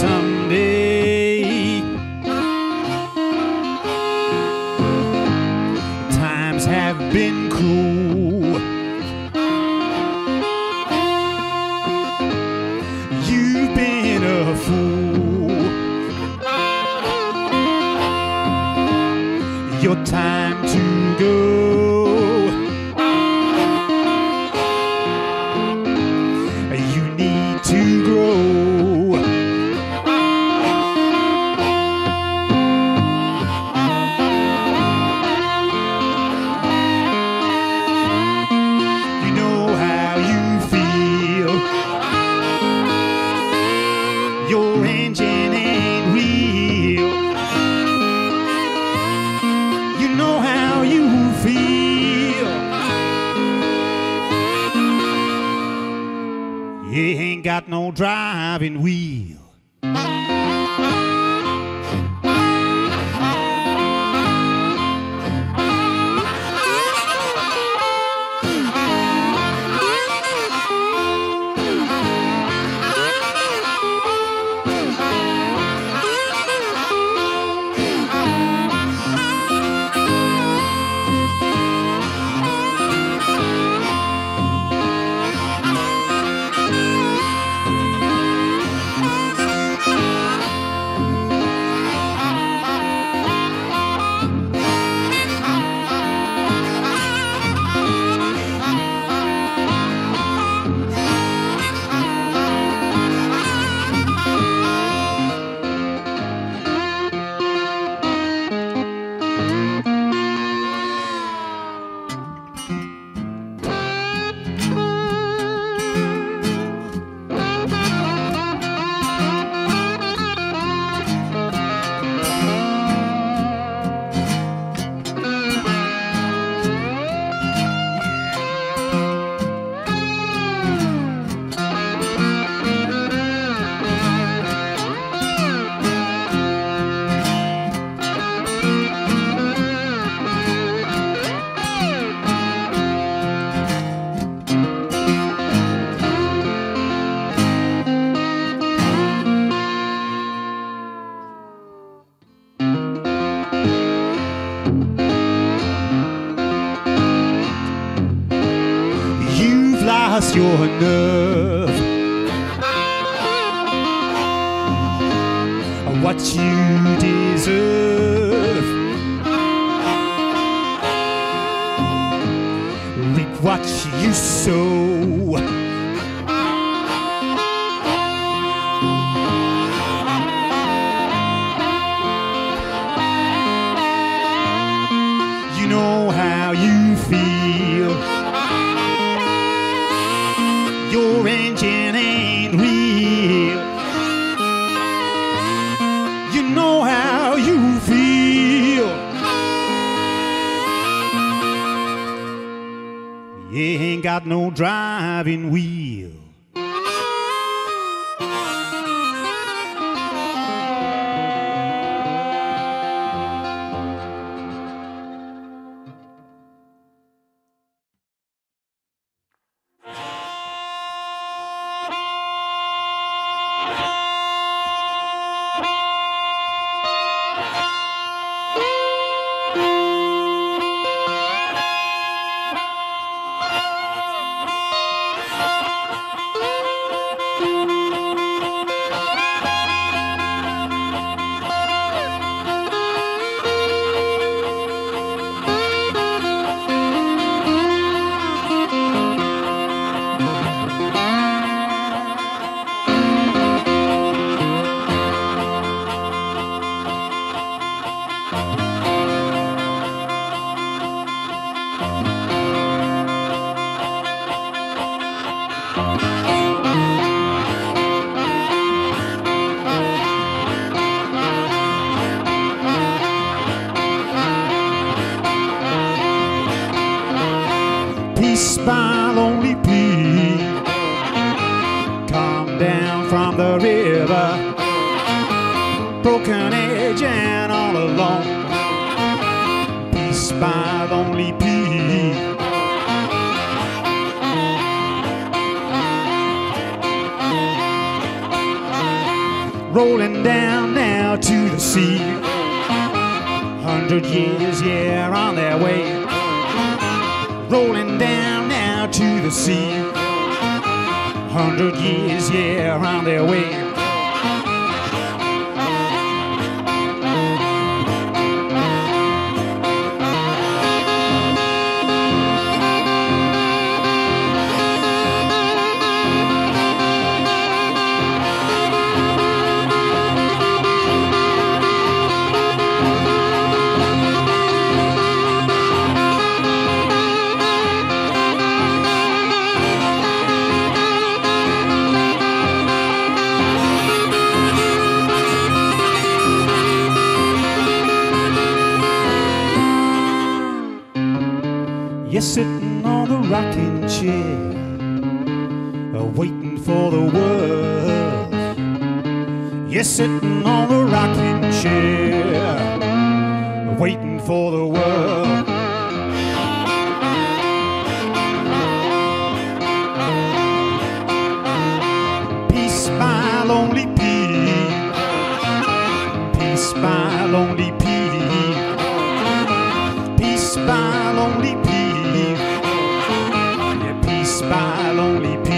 someday. Times have been cruel. You've been a fool. Your time to go. You need to grow. You know how you feel. Your engine ain't real. You know how you feel. You ain't got no driving wheel. Lost your nerve. What you deserve. Reap what you sow. You know how you feel. Your engine ain't real. You know how you feel. You ain't got no driving wheel. Peace by lonely Pete, come down from the river, broken edge and all alone. Peace by lonely Pete. rolling down now to the sea. 100 years, yeah, on their way, rolling down now to the sea. 100 years, yeah, on their way. You're sitting on the rocking chair, waiting for the world. You're sitting on the rocking chair, waiting for the world. Peace, my lonely pea. Peace, my lonely pea. Peace, my lonely pea. By lonely pea.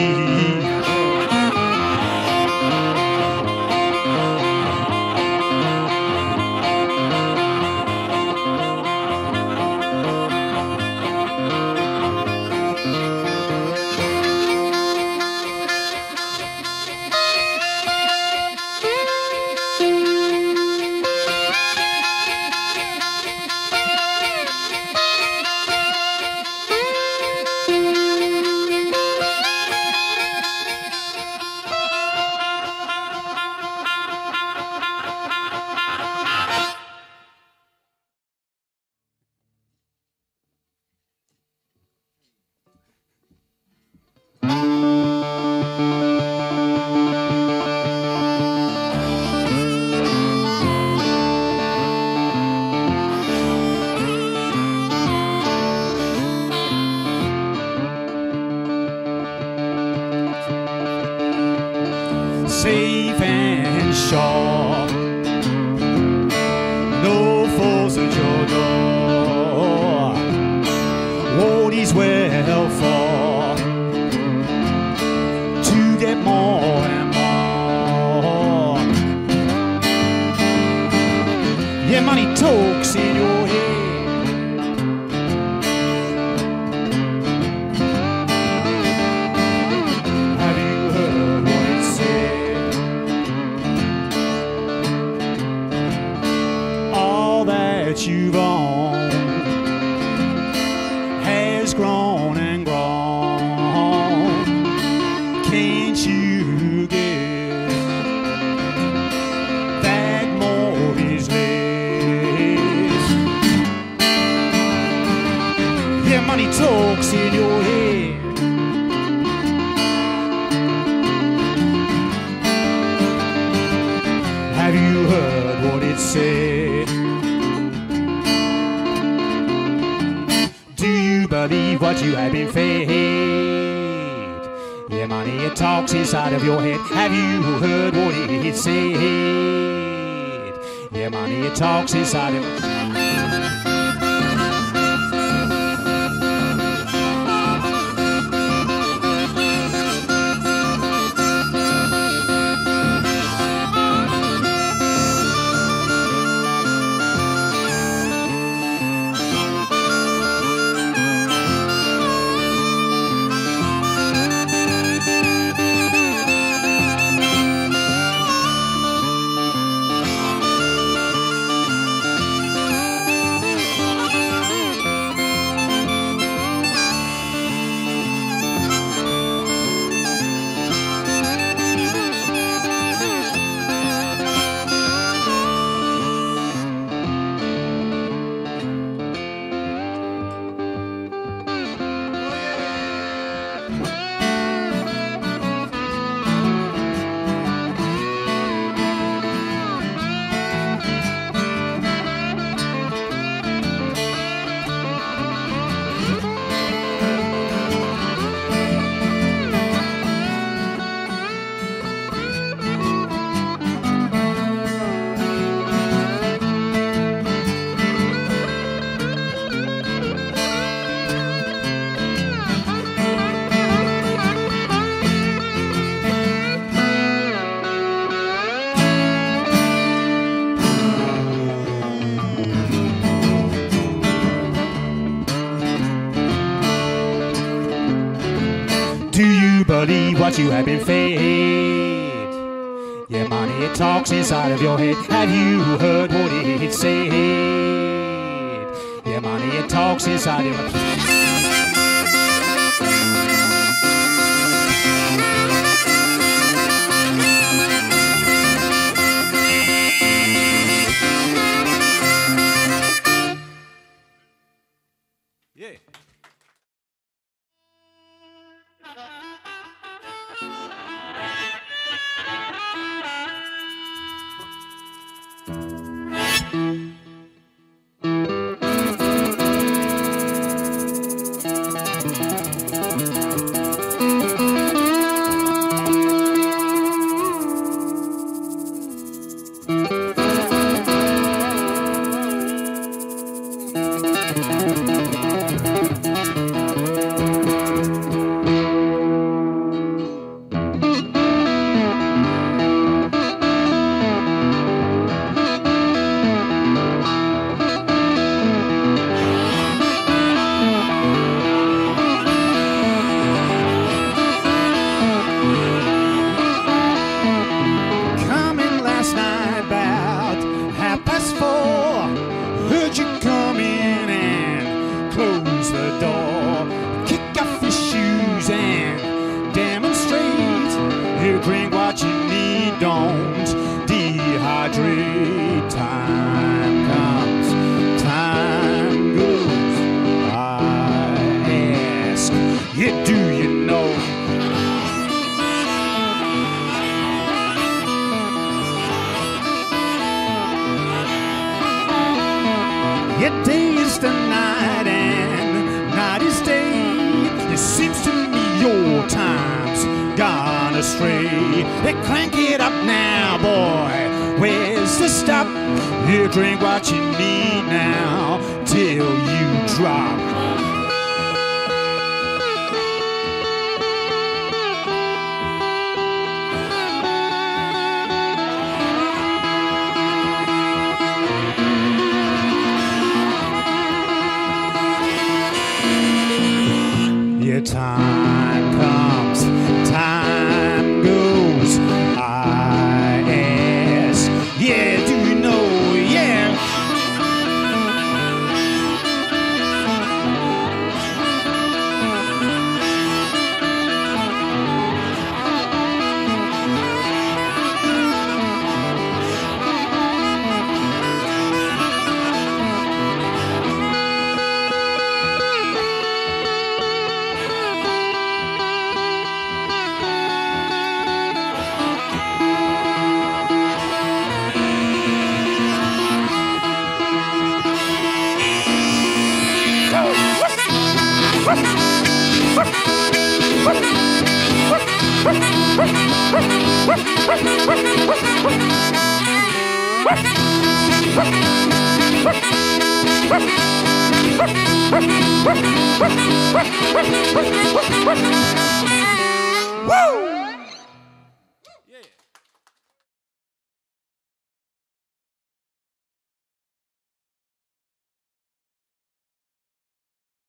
Safe and sure, no foes at your door. What is well for to get more and more. Yeah, money talks in your head. That you've owned has grown and grown. Can't you get that more is less? Yeah, money talks in your head. Have you heard what it said? Believe what you have been fed. Yeah, money, it talks inside of your head. Have you heard what it said? Yeah, money, it talks inside of your head. you believe what you have been fed? Yeah, money, it talks inside of your head. Have you heard what it said? Yeah, money, it talks inside of your head. Yeah. Drink what you need, don't dehydrate. Time comes, time goes. I ask you, do you know? Your day is the night and night is day. It seems to me your time's gone astray. They crank it up now, boy. Where's the stop? You drink what you need now till you drop. Your time comes, time goes. I ask, yeah, do you know? Yeah. Woo!